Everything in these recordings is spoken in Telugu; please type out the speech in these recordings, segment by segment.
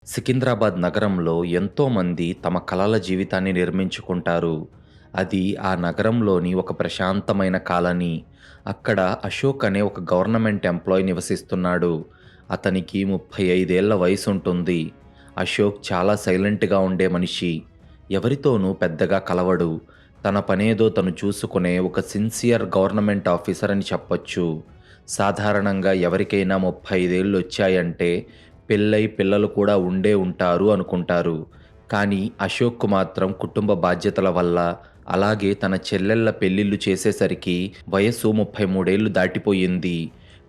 సికింద్రాబాద్ నగరంలో ఎంతోమంది తమ కలల జీవితాన్ని నిర్మించుకుంటారు. అది ఆ నగరంలోని ఒక ప్రశాంతమైన కాలనీ. అక్కడ అశోక్ అనే ఒక గవర్నమెంట్ ఎంప్లాయీ నివసిస్తున్నాడు. అతనికి 35 ఏళ్ల వయసుంటుంది. అశోక్ చాలా సైలెంట్‌గా ఉండే మనిషి. ఎవరితోనూ పెద్దగా కలవడు. తన పనేదో తను చూసుకునే ఒక సిన్సియర్ గవర్నమెంట్ ఆఫీసర్ అని చెప్పొచ్చు. సాధారణంగా ఎవరికైనా 35 ఏళ్లొచ్చాయంటే పెళ్ళై పిల్లలు కూడా ఉండే ఉంటారు అనుకుంటారు. కానీ అశోక్‌కు మాత్రం కుటుంబ బాధ్యతల వల్ల, అలాగే తన చెల్లెళ్ళ పెళ్ళిళ్ళు చేసేసరికి వయస్సు 33 ఏళ్లు దాటిపోయింది.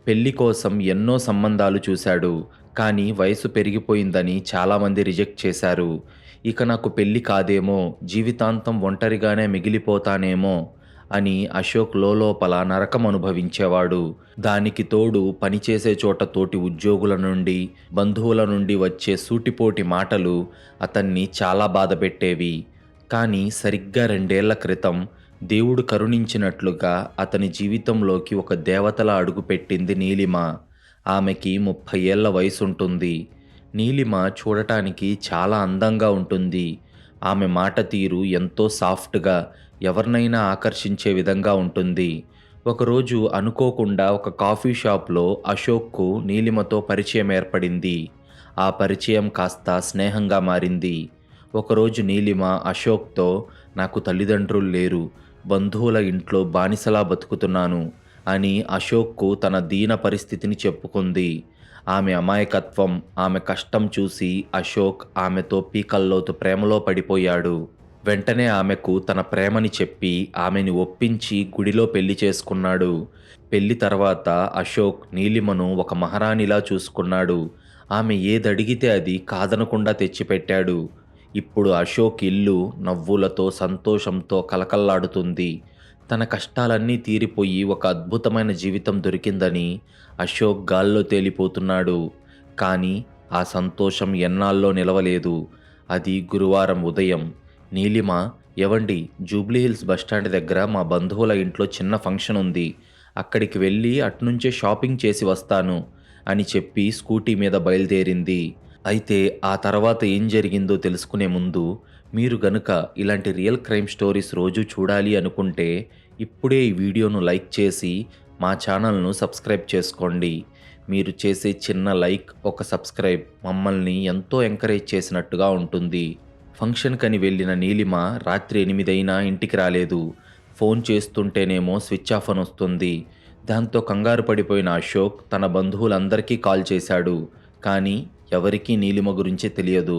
పెళ్లి కోసం ఎన్నో సంబంధాలు చూశాడు. కానీ వయసు పెరిగిపోయిందని చాలామంది రిజెక్ట్ చేశారు. ఇక నాకు పెళ్లి కాదేమో, జీవితాంతం ఒంటరిగానే మిగిలిపోతానేమో అని అశోక్ లోలోపల నరకం అనుభవించేవాడు. దానికి తోడు పనిచేసే చోట తోటి ఉద్యోగుల నుండి, బంధువుల నుండి వచ్చే సూటిపోటి మాటలు అతన్ని చాలా బాధపెట్టేవి. కానీ సరిగ్గా 2 ఏళ్ల క్రితం దేవుడు కరుణించినట్లుగా అతని జీవితంలోకి ఒక దేవతలా అడుగుపెట్టింది నీలిమ. ఆమెకి 30 ఏళ్ల వయసుంటుంది. నీలిమ చూడటానికి చాలా అందంగా ఉంటుంది. ఆమె మాట తీరు ఎంతో సాఫ్ట్‌గా, ఎవరినైనా ఆకర్షించే విధంగా ఉంటుంది. ఒకరోజు అనుకోకుండా ఒక కాఫీ షాప్‌లో అశోక్‌కు నీలిమతో పరిచయం ఏర్పడింది. ఆ పరిచయం కాస్త స్నేహంగా మారింది. ఒకరోజు నీలిమ అశోక్‌తో, "నాకు తల్లిదండ్రులు లేరు. బంధువుల ఇంట్లో బానిసలా బతుకుతున్నాను" అని అశోక్‌కు తన దీన పరిస్థితిని చెప్పుకుంది. ఆమె అమాయకత్వం, ఆమె కష్టం చూసి అశోక్ ఆమెతో పీకల్లోతు ప్రేమలో పడిపోయాడు. వెంటనే ఆమెకు తన ప్రేమని చెప్పి ఆమెని ఒప్పించి గుడిలో పెళ్లి చేసుకున్నాడు. పెళ్లి తర్వాత అశోక్ నీలిమను ఒక మహారాణిలా చూసుకున్నాడు. ఆమె ఏదడిగితే అది కాదనకుండా తెచ్చిపెట్టాడు. ఇప్పుడు అశోక్ ఇల్లు నవ్వులతో, సంతోషంతో కలకల్లాడుతుంది. తన కష్టాలన్నీ తీరిపోయి ఒక అద్భుతమైన జీవితం దొరికిందని అశోక్ గాల్లో తేలిపోతున్నాడు. కానీ ఆ సంతోషం ఎన్నాళ్ళో నిలవలేదు. అది గురువారం ఉదయం. నీలిమ, "ఏవండి, జూబ్లీహిల్స్ బస్టాండ్ దగ్గర మా బంధువుల ఇంట్లో చిన్న ఫంక్షన్ ఉంది. అక్కడికి వెళ్ళి అట్నుంచే షాపింగ్ చేసి వస్తాను" అని చెప్పి స్కూటీ మీద బయలుదేరింది. అయితే ఆ తర్వాత ఏం జరిగిందో తెలుసుకునే ముందు, మీరు గనుక ఇలాంటి రియల్ క్రైమ్ స్టోరీస్ రోజూ చూడాలి అనుకుంటే ఇప్పుడే ఈ వీడియోను లైక్ చేసి మా ఛానల్ను సబ్స్క్రైబ్ చేసుకోండి. మీరు చేసే చిన్న లైక్, ఒక సబ్స్క్రైబ్ మమ్మల్ని ఎంతో ఎంకరేజ్ చేసినట్టుగా ఉంటుంది. ఫంక్షన్‌కని వెళ్ళిన నీలిమ రాత్రి 8 అయినా ఇంటికి రాలేదు. ఫోన్ చేస్తుంటేనేమో స్విచ్ ఆఫ్ అనొస్తుంది. దాంతో కంగారు పడిపోయిన అశోక్ తన బంధువులందరికీ కాల్ చేశాడు. కానీ ఎవరికీ నీలిమ గురించి తెలియదు.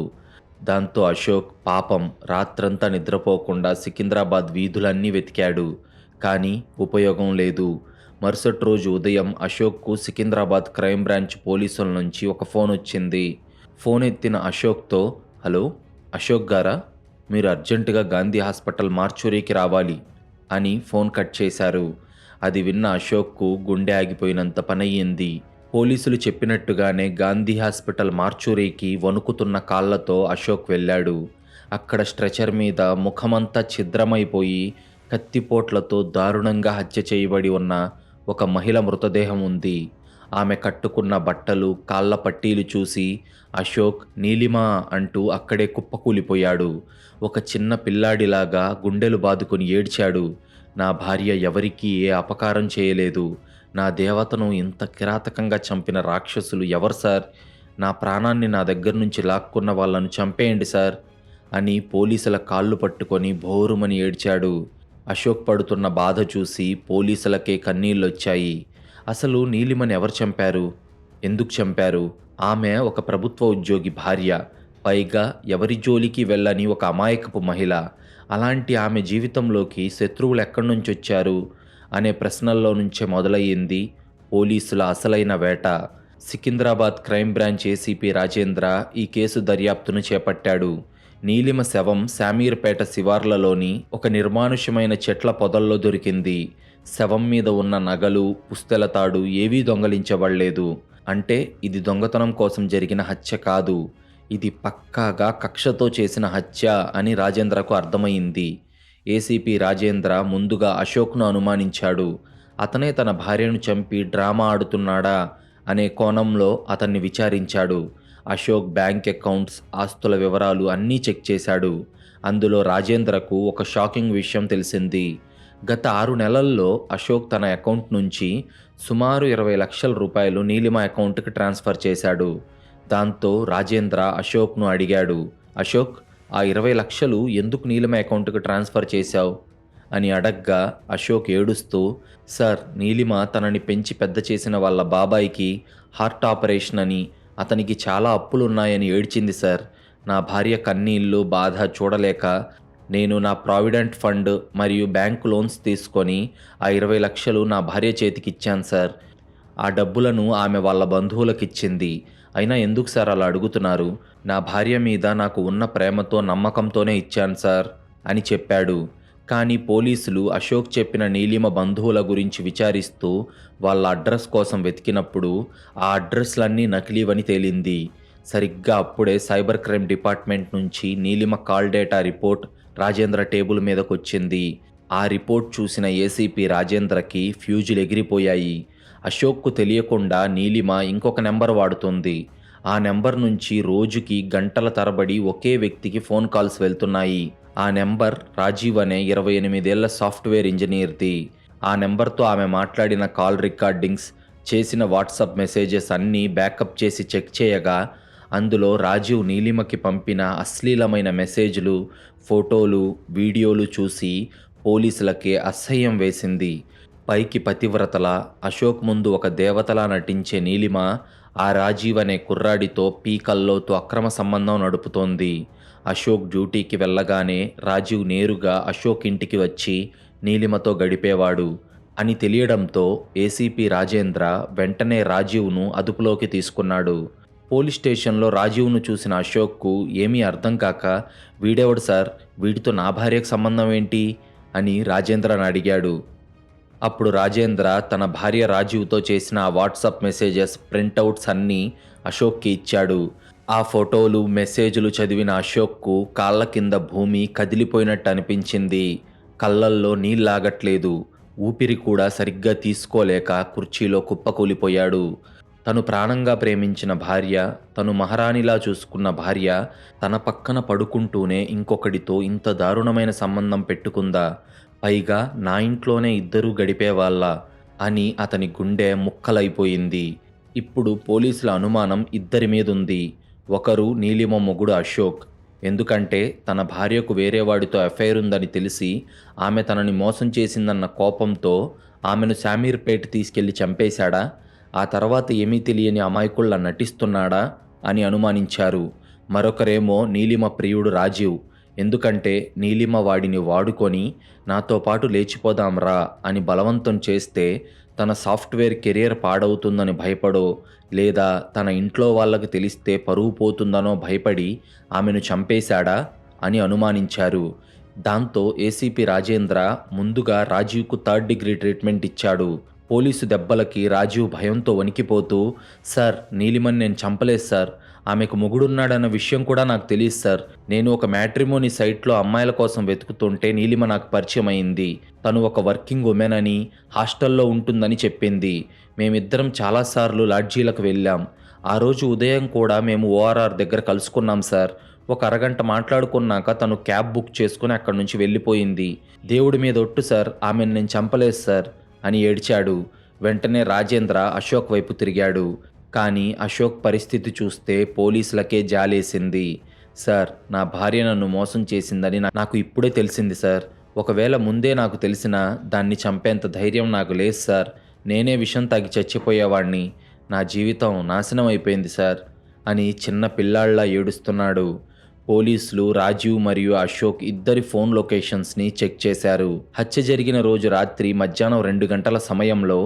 దాంతో అశోక్ పాపం రాత్రంతా నిద్రపోకుండా సికింద్రాబాద్ వీధులన్నీ వెతికాడు. కానీ ఉపయోగం లేదు. మరుసటి రోజు ఉదయం అశోక్‌కు సికింద్రాబాద్ క్రైమ్ బ్రాంచ్ పోలీసుల నుంచి ఒక ఫోన్ వచ్చింది. ఫోన్ ఎత్తిన అశోక్‌తో, "హలో, అశోక్ గారా? మీరు అర్జెంటుగా గాంధీ హాస్పిటల్ మార్చురీకి రావాలి" అని ఫోన్ కట్ చేశారు. అది విన్న అశోక్‌కు గుండె ఆగిపోయినంత పనయ్యింది. పోలీసులు చెప్పినట్టుగానే గాంధీ హాస్పిటల్ మార్చురీకి వణుకుతున్న కాళ్లతో అశోక్ వెళ్ళాడు. అక్కడ స్ట్రెచర్ మీద ముఖమంతా ఛిద్రమైపోయి కత్తిపోట్లతో దారుణంగా హత్య చేయబడి ఉన్న ఒక మహిళ మృతదేహం ఉంది. ఆమె కట్టుకున్న బట్టలు, కాళ్ళ పట్టీలు చూసి అశోక్ "నీలిమా" అంటూ అక్కడే కుప్పకూలిపోయాడు. ఒక చిన్న పిల్లాడిలాగా గుండెలు బాదుకొని ఏడ్చాడు. "నా భార్య ఎవరికీ ఏ అపకారం చేయలేదు. నా దేవతను ఇంత కిరాతకంగా చంపిన రాక్షసులు ఎవరు సార్? నా ప్రాణాన్ని నా దగ్గర నుంచి లాక్కున్న వాళ్ళను చంపేయండి సార్" అని పోలీసుల కాళ్ళు పట్టుకొని భోరుమని ఏడ్చాడు. అశోక్ పడుతున్న బాధ చూసి పోలీసులకే కన్నీళ్ళొచ్చాయి. అసలు నీలిమని ఎవరు చంపారు? ఎందుకు చంపారు? ఆమె ఒక ప్రభుత్వ ఉద్యోగి భార్య. పైగా ఎవరి జోలికి వెళ్ళని ఒక అమాయకపు మహిళ. అలాంటి ఆమె జీవితంలోకి శత్రువులు ఎక్కడి నుంచొచ్చారు అనే ప్రశ్నల్లో నుంచే మొదలయ్యింది పోలీసుల అసలైన వేట. Secunderabad crime branch ACP Rajendra ఈ కేసు దర్యాప్తును చేపట్టాడు. నీలిమ శవం శామీర్పేట శివార్లలోని ఒక నిర్మానుష్యమైన చెట్ల పొదల్లో దొరికింది. శవం మీద ఉన్న నగలు, పుస్తెల తాడు ఏవీ దొంగలించబడలేదు. అంటే ఇది దొంగతనం కోసం జరిగిన హత్య కాదు. ఇది పక్కాగా కక్షతో చేసిన హత్య అని రాజేంద్రకు అర్థమైంది. ఏసీపీ రాజేంద్ర ముందుగా అశోక్ను అనుమానించాడు. అతనే తన భార్యను చంపి డ్రామా ఆడుతున్నాడా అనే కోణంలో అతన్ని విచారించాడు. అశోక్ బ్యాంక్ అకౌంట్స్, ఆస్తుల వివరాలు అన్నీ చెక్ చేశాడు. అందులో రాజేంద్రకు ఒక షాకింగ్ విషయం తెలిసింది. గత 6 నెలల్లో అశోక్ తన అకౌంట్ నుంచి సుమారు 20 లక్షల రూపాయలు నీలిమ అకౌంట్కి ట్రాన్స్ఫర్ చేశాడు. దాంతో రాజేంద్ర అశోక్ను అడిగాడు, అశోక్, ఆ 20 లక్షలు ఎందుకు నీలిమ అకౌంట్కి ట్రాన్స్ఫర్ చేశావు అని అడగ్గా అశోక్ ఏడుస్తూ, సార్, నీలిమ తనని పెంచి పెద్ద చేసిన వాళ్ళ బాబాయికి హార్ట్ ఆపరేషన్ అని, అతనికి చాలా అప్పులున్నాయని ఏడ్చింది సార్. నా భార్య కన్నీళ్ళు బాధ చూడలేక నేను నా ప్రావిడెంట్ ఫండ్ మరియు బ్యాంకు లోన్స్ తీసుకొని ఆ 20 లక్షలు నా భార్య చేతికిచ్చాను సార్. ఆ డబ్బులను ఆమె వాళ్ళ బంధువులకిచ్చింది. అయినా ఎందుకు సార్ అలా అడుగుతున్నారు? నా భార్య మీద నాకు ఉన్న ప్రేమతో నమ్మకంతోనే ఇచ్చాను సార్ అని చెప్పాడు. కానీ పోలీసులు అశోక్ చెప్పిన నీలిమ బంధువుల గురించి విచారిస్తూ వాళ్ళ అడ్రస్ కోసం వెతికినప్పుడు ఆ అడ్రస్లన్నీ నకిలీవని తేలింది. సరిగ్గా అప్పుడే సైబర్ క్రైమ్ డిపార్ట్మెంట్ నుంచి Neelima call data report Rajendra table మీదకొచ్చింది. ఆ రిపోర్ట్ చూసిన ఏసీపీ రాజేంద్రకి ఫ్యూజులు ఎగిరిపోయాయి. అశోక్కు తెలియకుండా నీలిమ ఇంకొక నెంబర్ వాడుతుంది. ఆ నెంబర్ నుంచి రోజుకి గంటల తరబడి ఒకే వ్యక్తికి ఫోన్ కాల్స్ వెళ్తున్నాయి. ఆ నెంబర్ రాజీవ్ అనే 28 ఏళ్ల సాఫ్ట్వేర్ ఇంజనీర్ది. ఆ నెంబర్తో ఆమె మాట్లాడిన కాల్ రికార్డింగ్స్, చేసిన వాట్సాప్ మెసేజెస్ అన్నీ బ్యాకప్ చేసి చెక్ చేయగా అందులో రాజీవ్ నీలిమకి పంపిన అశ్లీలమైన మెసేజ్లు, ఫోటోలు, వీడియోలు చూసి పోలీసులకే అసహ్యం వేసింది. పైకి పతివ్రతలా, అశోక్ ముందు ఒక దేవతలా నటించే నీలిమ ఆ రాజీవ్ అనే కుర్రాడితో పీకల్లోతో అక్రమ సంబంధం నడుపుతోంది. అశోక్ డ్యూటీకి వెళ్ళగానే రాజీవ్ నేరుగా అశోక్ ఇంటికి వచ్చి నీలిమతో గడిపేవాడు అని తెలియడంతో ఏసీపీ రాజేంద్ర వెంటనే రాజీవ్ను అదుపులోకి తీసుకున్నాడు. పోలీస్ స్టేషన్లో రాజీవ్ను చూసిన అశోక్కు ఏమీ అర్థం కాక, వీడెవడు సార్, వీడితో నా భార్యకు సంబంధం ఏంటి అని రాజేంద్రని అడిగాడు. అప్పుడు రాజేంద్ర తన భార్య రాజీవ్తో చేసిన ఆ వాట్సాప్ మెసేజెస్ ప్రింటౌట్స్ అన్నీ అశోక్కి ఇచ్చాడు. ఆ ఫోటోలు, మెసేజ్లు చదివిన అశోక్కు కాళ్ళ కింద భూమి కదిలిపోయినట్టు అనిపించింది. కళ్ళల్లో నీళ్ళాగట్లేదు. ఊపిరి కూడా సరిగ్గా తీసుకోలేక కుర్చీలో కుప్పకూలిపోయాడు. తను ప్రాణంగా ప్రేమించిన భార్య, తను మహారాణిలా చూసుకున్న భార్య తన పక్కన పడుకుంటూనే ఇంకొకడితో ఇంత దారుణమైన సంబంధం పెట్టుకుందా? పైగా నా ఇంట్లోనే ఇద్దరూ గడిపేవాళ్ళ అని అతని గుండె ముక్కలైపోయింది. ఇప్పుడు పోలీసుల అనుమానం ఇద్దరి మీదుంది. ఒకరు నీలిమ మొగుడు అశోక్. ఎందుకంటే తన భార్యకు వేరేవాడితో అఫైర్ ఉందని తెలిసి ఆమె తనని మోసం చేసిందన్న కోపంతో ఆమెను శామీర్పేట్ తీసుకెళ్లి చంపేశాడా? ఆ తర్వాత ఏమీ తెలియని అమాయకుల్లా నటిస్తున్నాడా అని అనుమానించారు. మరొకరేమో నీలిమ ప్రియుడు రాజీవ్. ఎందుకంటే నీలిమ వాడిని వాడుకొని నాతో పాటు లేచిపోదాంరా అని బలవంతం చేస్తే తన సాఫ్ట్వేర్ కెరియర్ పాడవుతుందని భయపడో, లేదా తన ఇంట్లో వాళ్ళకి తెలిస్తే పరువు పోతుందనో భయపడి ఆమెను చంపేశాడా అని అనుమానించారు. దాంతో ఏసీపీ రాజేంద్ర ముందుగా రాజీవ్కు 3rd డిగ్రీ ట్రీట్మెంట్ ఇచ్చాడు. పోలీసు దెబ్బలకి రాజీవ్ భయంతో వణికిపోతూ, సార్, నీలిమని నేను చంపలేదు సార్. ఆమెకు మొగుడున్నాడన్న విషయం కూడా నాకు తెలియదు సార్. నేను ఒక మ్యాట్రిమోనీ సైట్లో అమ్మాయిల కోసం వెతుకుతుంటే నీలిమ నాకు పరిచయం అయింది. తను ఒక వర్కింగ్ ఉమెన్ అని, హాస్టల్లో ఉంటుందని చెప్పింది. మేమిద్దరం చాలాసార్లు లాడ్జీలకు వెళ్ళాం. ఆ రోజు ఉదయం కూడా మేము ఓఆర్ఆర్ దగ్గర కలుసుకున్నాం సార్. ఒక అరగంట మాట్లాడుకున్నాక తను క్యాబ్ బుక్ చేసుకుని అక్కడి నుంచి వెళ్ళిపోయింది. దేవుడి మీద ఒట్టు సార్, ఆమెను నేను చంపలేదు సార్ అని ఏడ్చాడు. వెంటనే రాజేంద్ర అశోక్ వైపు తిరిగాడు. కానీ అశోక్ పరిస్థితి చూస్తే పోలీసులకే జాలేసింది. సార్, నా భార్య నన్ను మోసం చేసిందని నాకు ఇప్పుడే తెలిసింది సార్. ఒకవేళ ముందే నాకు తెలిసినా దాన్ని చంపేంత ధైర్యం నాకు లేదు సార్. నేనే విషం తాగి చచ్చిపోయేవాణ్ణి. నా జీవితం నాశనం అయిపోయింది సార్ అని చిన్న పిల్లాళ్లా ఏడుస్తున్నాడు. పోలీసులు రాజీవ్ మరియు అశోక్ ఇద్దరి ఫోన్ లొకేషన్స్ని చెక్ చేశారు. హత్య జరిగిన రోజు రాత్రి మధ్యాహ్నం 2 గంటల సమయంలో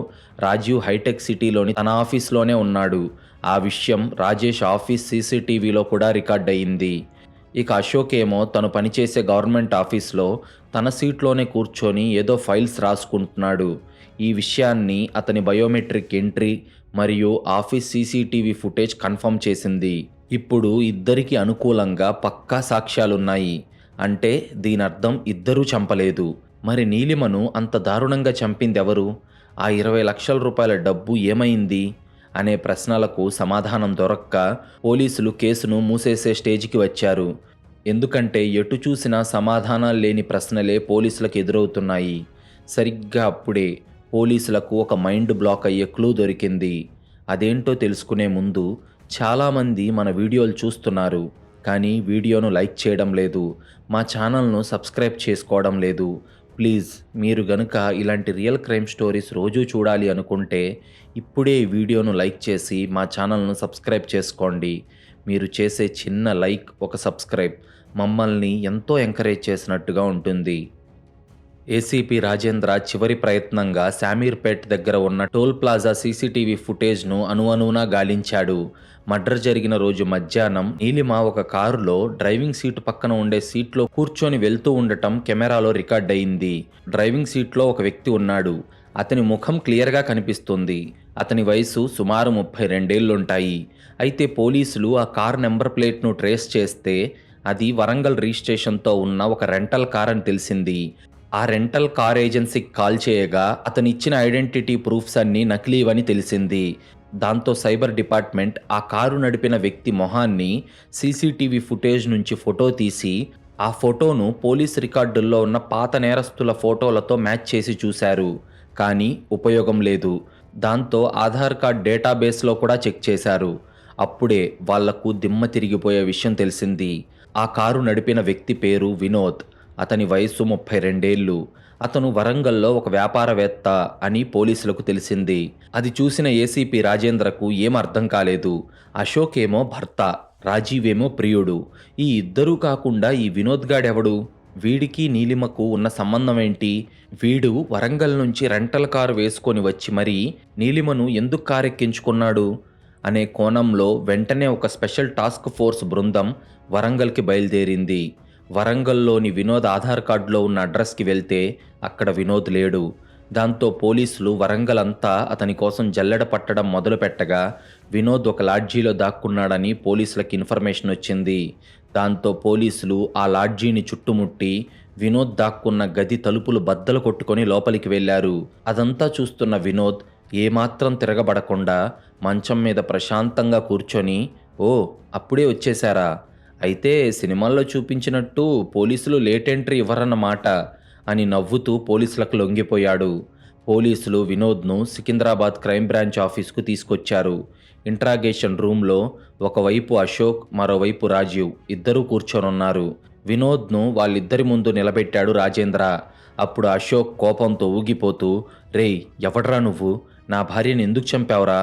రాజీవ్ హైటెక్ సిటీలోని తన ఆఫీస్లోనే ఉన్నాడు. ఆ విషయం రాజేష్ ఆఫీస్ సీసీటీవీలో కూడా రికార్డ్ అయ్యింది. ఇక అశోక్ ఏమో తను పనిచేసే గవర్నమెంట్ ఆఫీస్లో తన సీట్లోనే కూర్చొని ఏదో ఫైల్స్ రాసుకుంటున్నాడు. ఈ విషయాన్ని అతని బయోమెట్రిక్ ఎంట్రీ మరియు ఆఫీస్ సీసీటీవీ ఫుటేజ్ కన్ఫర్మ్ చేసింది. ఇప్పుడు ఇద్దరికి అనుకూలంగా పక్కా సాక్ష్యాలున్నాయి. అంటే దీనర్థం ఇద్దరూ చంపలేదు. మరి నీలిమను అంత దారుణంగా చంపిందెవరు? ఆ 20 లక్షల రూపాయల డబ్బు ఏమైంది అనే ప్రశ్నలకు సమాధానం దొరక్క పోలీసులు కేసును మూసేసే స్టేజికి వచ్చారు. ఎందుకంటే ఎటు చూసినా సమాధానాలు లేని ప్రశ్నలే పోలీసులకు ఎదురవుతున్నాయి. సరిగ్గా అప్పుడే పోలీసులకు ఒక మైండ్ బ్లాక్ అయ్యే క్లూ దొరికింది. అదేంటో తెలుసుకునే ముందు చాలామంది మన వీడియోలు చూస్తున్నారు, కానీ వీడియోను లైక్ చేయడం లేదు, మా ఛానల్ను సబ్స్క్రైబ్ చేసుకోవడం లేదు. ప్లీజ్ మీరు గనుక ఇలాంటి రియల్ క్రైమ్ స్టోరీస్ రోజూ చూడాలి అనుకుంటే ఇప్పుడే ఈ వీడియోను లైక్ చేసి మా ఛానల్ను సబ్స్క్రైబ్ చేసుకోండి. మీరు చేసే చిన్న లైక్, ఒక సబ్స్క్రైబ్ మమ్మల్ని ఎంతో ఎంకరేజ్ చేసినట్టుగా ఉంటుంది. ఏసీపీ రాజేంద్ర చివరి ప్రయత్నంగా శామీర్పేట్ దగ్గర ఉన్న టోల్ ప్లాజా సీసీటీవీ ఫుటేజ్ను అణువణువునా గాలించాడు. మర్డర్ జరిగిన రోజు మధ్యాహ్నం నీలిమ ఒక కారులో డ్రైవింగ్ సీటు పక్కన ఉండే సీట్లో కూర్చొని వెళ్తూ ఉండటం కెమెరాలో రికార్డ్ అయింది. డ్రైవింగ్ సీట్లో ఒక వ్యక్తి ఉన్నాడు. అతని ముఖం క్లియర్గా కనిపిస్తుంది. అతని వయసు సుమారు 32 ఉంటాయి. అయితే పోలీసులు ఆ కార్ నెంబర్ ప్లేట్ను ట్రేస్ చేస్తే అది వరంగల్ రిజిస్ట్రేషన్తో ఉన్న ఒక రెంటల్ కార్ అని తెలిసింది. ఆ రెంటల్ కార్ ఏజెన్సీకి కాల్ చేయగా అతను ఇచ్చిన ఐడెంటిటీ ప్రూఫ్స్ అన్నీ నకిలీవని తెలిసింది. దాంతో సైబర్ డిపార్ట్మెంట్ ఆ కారు నడిపిన వ్యక్తి మొహాన్ని సీసీటీవీ ఫుటేజ్ నుంచి ఫోటో తీసి ఆ ఫోటోను పోలీస్ రికార్డుల్లో ఉన్న పాత నేరస్తుల ఫోటోలతో మ్యాచ్ చేసి చూశారు. కానీ ఉపయోగం లేదు. దాంతో ఆధార్ కార్డ్ డేటాబేస్లో కూడా చెక్ చేశారు. అప్పుడే వాళ్లకు దిమ్మ తిరిగిపోయే విషయం తెలిసింది. ఆ కారు నడిపిన వ్యక్తి పేరు వినోద్. అతని వయసు 32. అతను వరంగల్లో ఒక వ్యాపారవేత్త అని పోలీసులకు తెలిసింది. అది చూసిన ఏసీపీ రాజేంద్రకు ఏం అర్థం కాలేదు. అశోక్ ఏమో భర్త, రాజీవ్ ఏమో ప్రియుడు. ఈ ఇద్దరూ కాకుండా ఈ వినోద్ గాడెవడు? వీడికి నీలిమకు ఉన్న సంబంధం ఏంటి? వీడు వరంగల్ నుంచి రెంటల్ కారు వేసుకొని వచ్చి మరీ నీలిమను ఎందుకు కారెక్కించుకున్నాడు అనే కోణంలో వెంటనే ఒక స్పెషల్ టాస్క్ ఫోర్స్ బృందం వరంగల్కి బయలుదేరింది. వరంగల్లోని వినోద్ ఆధార్ కార్డులో ఉన్న అడ్రస్కి వెళ్తే అక్కడ వినోద్ లేడు. దాంతో పోలీసులు వరంగల్ అంతా అతని కోసం జల్లెడ పట్టడం మొదలుపెట్టగా వినోద్ ఒక లాడ్జీలో దాక్కున్నాడని పోలీసులకు ఇన్ఫర్మేషన్ వచ్చింది. దాంతో పోలీసులు ఆ లాడ్జీని చుట్టుముట్టి వినోద్ దాక్కున్న గది తలుపులు బద్దలు కొట్టుకొని లోపలికి వెళ్లారు. అదంతా చూస్తున్న వినోద్ ఏమాత్రం తిరగబడకుండా మంచం మీద ప్రశాంతంగా కూర్చొని, ఓ అప్పుడే వచ్చేశారా? అయితే సినిమాల్లో చూపించినట్టు పోలీసులు లేట్ ఎంట్రీ ఇవ్వరన్నమాట అని నవ్వుతూ పోలీసులకు లొంగిపోయాడు. పోలీసులు వినోద్ను సికింద్రాబాద్ క్రైమ్ బ్రాంచ్ ఆఫీస్కు తీసుకొచ్చారు. ఇంట్రాగేషన్ రూమ్లో ఒకవైపు అశోక్, మరోవైపు రాజీవ్ ఇద్దరూ కూర్చొనున్నారు. వినోద్ను వాళ్ళిద్దరి ముందు నిలబెట్టాడు రాజేంద్ర. అప్పుడు అశోక్ కోపంతో ఊగిపోతూ, రేయ్ ఎవడ్రా నువ్వు? నా భార్యను ఎందుకు చంపావురా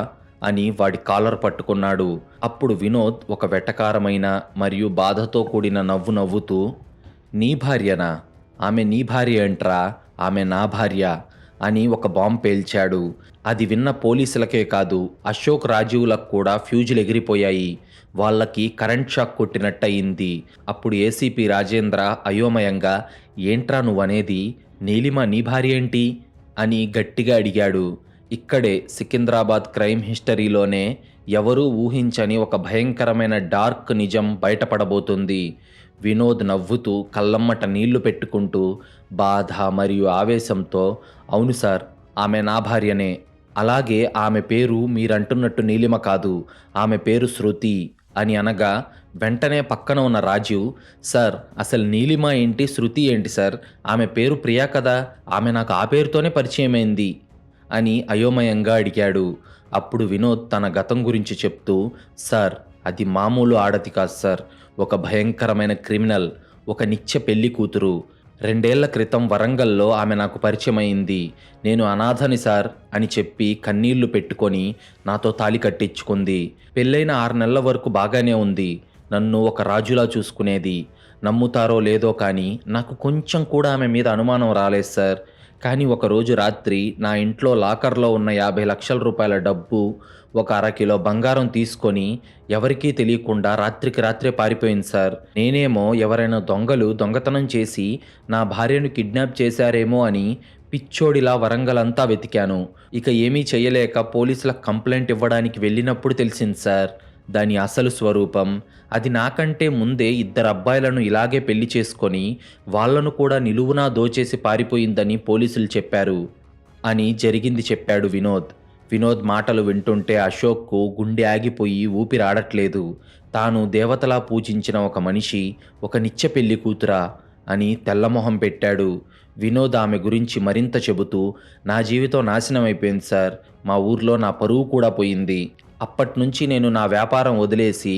అని వాడి కాలర్ పట్టుకున్నాడు. అప్పుడు వినోద్ ఒక వెటకారమైన మరియు బాధతో కూడిన నవ్వు నవ్వుతూ, నీ భార్యనా? ఆమె నీ భార్య ఏంట్రా? ఆమె నా భార్య అని ఒక బాంబు పేల్చాడు. అది విన్న పోలీసులకే కాదు, అశోక్, రాజీవ్లకు కూడా ఫ్యూజులు ఎగిరిపోయాయి. వాళ్ళకి కరెంట్ షాక్ కొట్టినట్టయింది. అప్పుడు ఏసీపీ రాజేంద్ర అయోమయంగా, ఏంట్రా నువ్వనేది? నీలిమ నీ భార్య ఏంటి అని గట్టిగా అడిగాడు. ఇక్కడే సికింద్రాబాద్ క్రైమ్ హిస్టరీలోనే ఎవరూ ఊహించని ఒక భయంకరమైన డార్క్ నిజం బయటపడబోతుంది. వినోద్ నవ్వుతూ కళ్ళమ్మట నీళ్లు పెట్టుకుంటూ బాధ మరియు ఆవేశంతో, అవును సార్, ఆమె నా భార్యనే. అలాగే ఆమె పేరు మీరంటున్నట్టు నీలిమ కాదు, ఆమె పేరు శృతి అని అనగా వెంటనే పక్కన ఉన్న రాజీవ్, సార్ అసలు నీలిమ ఏంటి, శృతి ఏంటి సార్? ఆమె పేరు ప్రియా కదా, ఆమె నాకు ఆ పేరుతోనే పరిచయమైంది అని అయోమయంగా అడిగాడు. అప్పుడు వినోద్ తన గతం గురించి చెప్తూ, సార్ అది మామూలు ఆడది కాదు సార్, ఒక భయంకరమైన క్రిమినల్, ఒక నిత్య పెళ్లి కూతురు. 2 ఏళ్ల క్రితం వరంగల్లో ఆమె నాకు పరిచయమైంది. నేను అనాథని సార్ అని చెప్పి కన్నీళ్లు పెట్టుకొని నాతో తాళి కట్టించుకుంది. పెళ్ళైన 6 నెలల వరకు బాగానే ఉంది. నన్ను ఒక రాజులా చూసుకునేది. నమ్ముతారో లేదో కానీ నాకు కొంచెం కూడా ఆమె మీద అనుమానం రాలేదు సార్. కానీ ఒకరోజు రాత్రి నా ఇంట్లో లాకర్లో ఉన్న 50 లక్షల రూపాయల డబ్బు, ఒక 1/2 కిలో బంగారం తీసుకొని ఎవరికీ తెలియకుండా రాత్రికి రాత్రే పారిపోయింది సార్. నేనేమో ఎవరైనా దొంగలు దొంగతనం చేసి నా భార్యను కిడ్నాప్ చేశారేమో అని పిచ్చోడిలా వరంగల్ అంతా వెతికాను. ఇక ఏమీ చేయలేక పోలీసులకు కంప్లైంట్ ఇవ్వడానికి వెళ్ళినప్పుడు తెలిసింది సార్ దాని అసలు స్వరూపం. అది నాకంటే ముందే 2 అబ్బాయిలను ఇలాగే పెళ్లి చేసుకొని వాళ్లను కూడా నిలువునా దోచేసి పారిపోయిందని పోలీసులు చెప్పారు అని జరిగింది చెప్పాడు వినోద్. వినోద్ మాటలు వింటుంటే అశోక్కు గుండె ఆగిపోయి ఊపిరాడట్లేదు. తాను దేవతలా పూజించిన ఒక మనిషి ఒక నిత్య పెళ్లి కూతురా అని తెల్లమొహం పెట్టాడు. వినోద్ ఆమె గురించి మరింత చెబుతూ, నా జీవితం నాశనమైపోయింది సార్. మా ఊర్లో నా పరువు కూడా పోయింది. అప్పట్నుంచి నేను నా వ్యాపారం వదిలేసి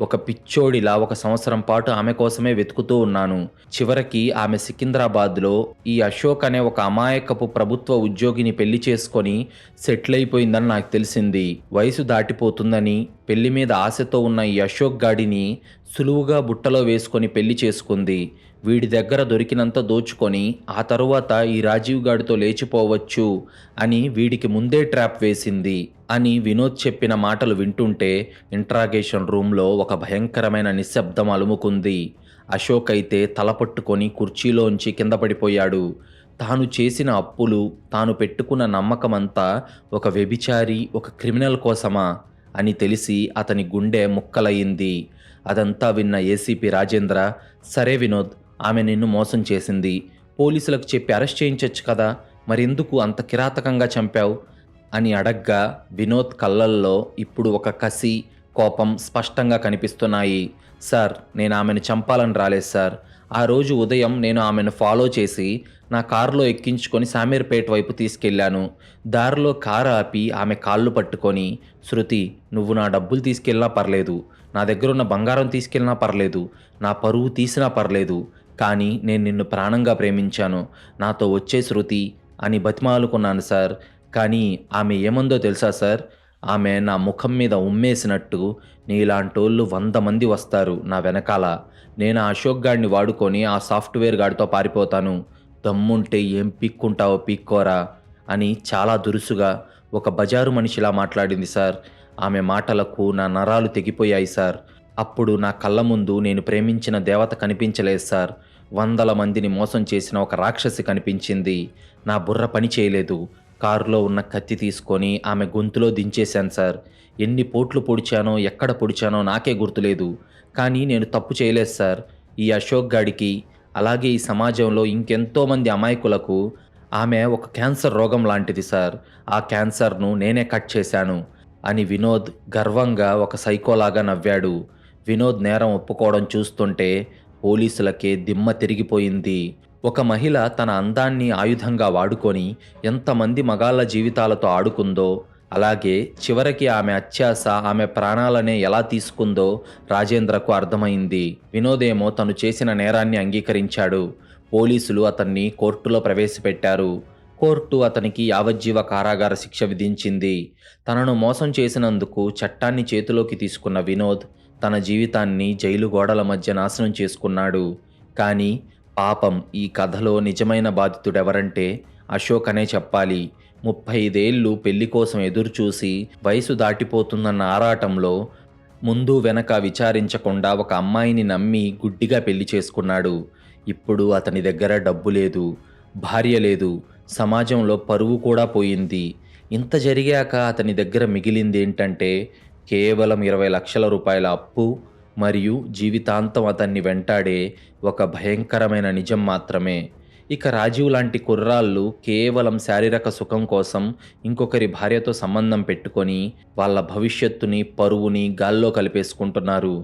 ఒక పిచ్చోడిలా 1 సంవత్సరం పాటు ఆమె కోసమే వెతుకుతూ ఉన్నాను. చివరికి ఆమె సికింద్రాబాద్‌లో ఈ అశోక్ అనే ఒక అమాయకపు ప్రభుత్వ ఉద్యోగిని పెళ్లి చేసుకొని సెటిల్ అయిపోయిందని నాకు తెలిసింది. వయసు దాటిపోతుందని పెళ్లి మీద ఆశతో ఉన్న ఈ అశోక్ గాడిని సులువుగా బుట్టలో వేసుకొని పెళ్లి చేసుకుంది. వీడి దగ్గర దొరికినంత దోచుకొని ఆ తరువాత ఈ రాజీవ్ గాడితో లేచిపోవచ్చు అని వీడికి ముందే ట్రాప్ వేసింది అని వినోద్ చెప్పిన మాటలు వింటుంటే ఇంట్రాగేషన్ రూమ్లో ఒక భయంకరమైన నిశ్శబ్దం అలుముకుంది. అశోక్ అయితే తలపట్టుకొని కుర్చీలోంచి కింద పడిపోయాడు. తాను చేసిన అప్పులు, తాను పెట్టుకున్న నమ్మకమంతా ఒక వ్యభిచారి, ఒక క్రిమినల్ కోసమా అని తెలిసి అతని గుండె ముక్కలయ్యింది. అదంతా విన్న ఏసీపీ రాజేంద్ర, సరే వినోద్, ఆమె నిన్ను మోసం చేసింది. పోలీసులకు చెప్పి అరెస్ట్ చేయించొచ్చు కదా, మరెందుకు అంత కిరాతకంగా చంపావు అని అడగ్గా వినోద్ కళ్ళల్లో ఇప్పుడు ఒక కసి, కోపం స్పష్టంగా కనిపిస్తున్నాయి. సార్, నేను ఆమెను చంపాలని రాలేదు సార్. ఆ రోజు ఉదయం నేను ఆమెను ఫాలో చేసి నా కారులో ఎక్కించుకొని శామీర్పేట వైపు తీసుకెళ్లాను. దారిలో కారు ఆపి ఆమె కాళ్ళు పట్టుకొని, శృతి, నువ్వు నా డబ్బులు తీసుకెళ్ళినా పర్లేదు, నా దగ్గరున్న బంగారం తీసుకెళ్ళినా పర్లేదు, నా పరువు తీసినా పర్లేదు, కానీ నేను నిన్ను ప్రాణంగా ప్రేమించాను, నాతో వచ్చే శృతి అని బతిమాలుకున్నాను సార్. కానీ ఆమె ఏమందో తెలుసా సార్? ఆమె నా ముఖం మీద ఉమ్మేసినట్టు నీలాంటోళ్ళు 100 మంది వస్తారు నా వెనకాల. నేను ఆ అశోక్ గాడిని వాడుకొని ఆ సాఫ్ట్వేర్ గాడితో పారిపోతాను. దమ్ముంటే ఏం పీక్కుంటావో పీక్కోరా అని చాలా దురుసుగా ఒక బజారు మనిషిలా మాట్లాడింది సార్. ఆమె మాటలకు నా నరాలు తెగిపోయాయి సార్. అప్పుడు నా కళ్ళ ముందు నేను ప్రేమించిన దేవత కనిపించలేదు సార్. 100 మందిని మోసం చేసిన ఒక రాక్షసి కనిపించింది. నా బుర్ర పని చేయలేదు. కారులో ఉన్న కత్తి తీసుకొని ఆమె గొంతులో దించేశాను సార్. ఎన్ని పోట్లు పొడిచానో, ఎక్కడ పొడిచానో నాకే గుర్తులేదు. కానీ నేను తప్పు చేయలేదు సార్. ఈ అశోక్ గాడికి, అలాగే ఈ సమాజంలో ఇంకెంతోమంది అమాయకులకు ఆమె ఒక క్యాన్సర్ రోగం లాంటిది సార్. ఆ క్యాన్సర్ను నేనే కట్ చేశాను అని వినోద్ గర్వంగా ఒక సైకోలాగా నవ్వాడు. వినోద్ నేరం ఒప్పుకోవడం చూస్తుంటే పోలీసులకే దిమ్మ తిరిగిపోయింది. ఒక మహిళ తన అందాన్ని ఆయుధంగా వాడుకొని ఎంతమంది మగాళ్ళ జీవితాలతో ఆడుకుందో, అలాగే చివరికి ఆమె అత్యాశ ఆమె ప్రాణాలనే ఎలా తీసుకుందో రాజేంద్రకు అర్థమైంది. వినోదేమో తను చేసిన నేరాన్ని అంగీకరించాడు. పోలీసులు అతన్ని కోర్టులో ప్రవేశపెట్టారు. కోర్టు అతనికి యావజ్జీవ కారాగార శిక్ష విధించింది. తనను మోసం చేసినందుకు చట్టాన్ని చేతిలోకి తీసుకున్న వినోద్ తన జీవితాన్ని జైలు గోడల మధ్య నాశనం చేసుకున్నాడు. కానీ పాపం ఈ కథలో నిజమైన బాధితుడెవరంటే అశోక్ అనే చెప్పాలి. 35 ఏళ్ళు పెళ్లి కోసం ఎదురుచూసి వయసు దాటిపోతుందన్న ఆరాటంలో ముందు వెనక విచారించకుండా ఒక అమ్మాయిని నమ్మి గుడ్డిగా పెళ్లి చేసుకున్నాడు. ఇప్పుడు అతని దగ్గర డబ్బు లేదు, భార్య లేదు, సమాజంలో పరువు కూడా పోయింది. ఇంత జరిగాక అతని దగ్గర మిగిలింది ఏంటంటే కేవలం 20 లక్షల రూపాయల అప్పు మరియు జీవితాంతం అతన్ని వెంటాడే ఒక భయంకరమైన నిజం మాత్రమే. ఇక రాజీవ్ లాంటి కుర్రాళ్ళు కేవలం శారీరక సుఖం కోసం ఇంకొకరి భార్యతో సంబంధం పెట్టుకొని వాళ్ళ భవిష్యత్తుని, పరువుని గాల్లో కలిపేసుకుంటున్నారు.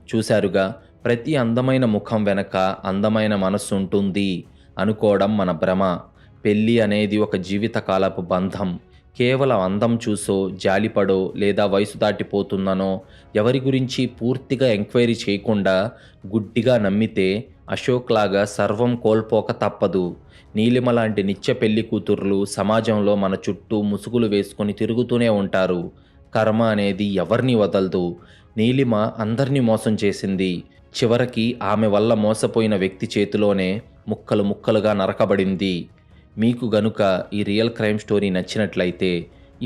చూశారుగా, ప్రతి అందమైన ముఖం వెనక అందమైన మనస్సు ఉంటుంది అనుకోవడం మన భ్రమ. పెళ్ళి అనేది ఒక జీవితకాలపు బంధం. కేవలం అందం చూసో, జాలిపడో లేదా వయసు దాటిపోతుందనో ఎవరి గురించి పూర్తిగా ఎంక్వైరీ చేయకుండా గుడ్డిగా నమ్మితే అశోక్ లాగా సర్వం కోల్పోక తప్పదు. నీలిమ లాంటి నిత్య పెళ్లి కూతుర్లు సమాజంలో మన చుట్టూ ముసుగులు వేసుకొని తిరుగుతూనే ఉంటారు. కర్మ అనేది ఎవరిని వదలదు. నీలిమ అందరినీ మోసం చేసింది. చివరికి ఆమె వల్ల మోసపోయిన వ్యక్తి చేతిలోనే ముక్కలు ముక్కలుగా నరకబడింది. మీకు గనుక ఈ రియల్ క్రైమ్ స్టోరీ నచ్చినట్లయితే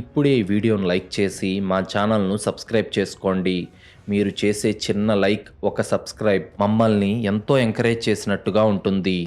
ఇప్పుడే ఈ వీడియోను లైక్ చేసి మా ఛానల్ను సబ్స్క్రైబ్ చేసుకోండి. మీరు చేసే చిన్న లైక్, ఒక సబ్స్క్రైబ్ మమ్మల్ని ఎంతో ఎంకరేజ్ చేసినట్టుగా ఉంటుంది.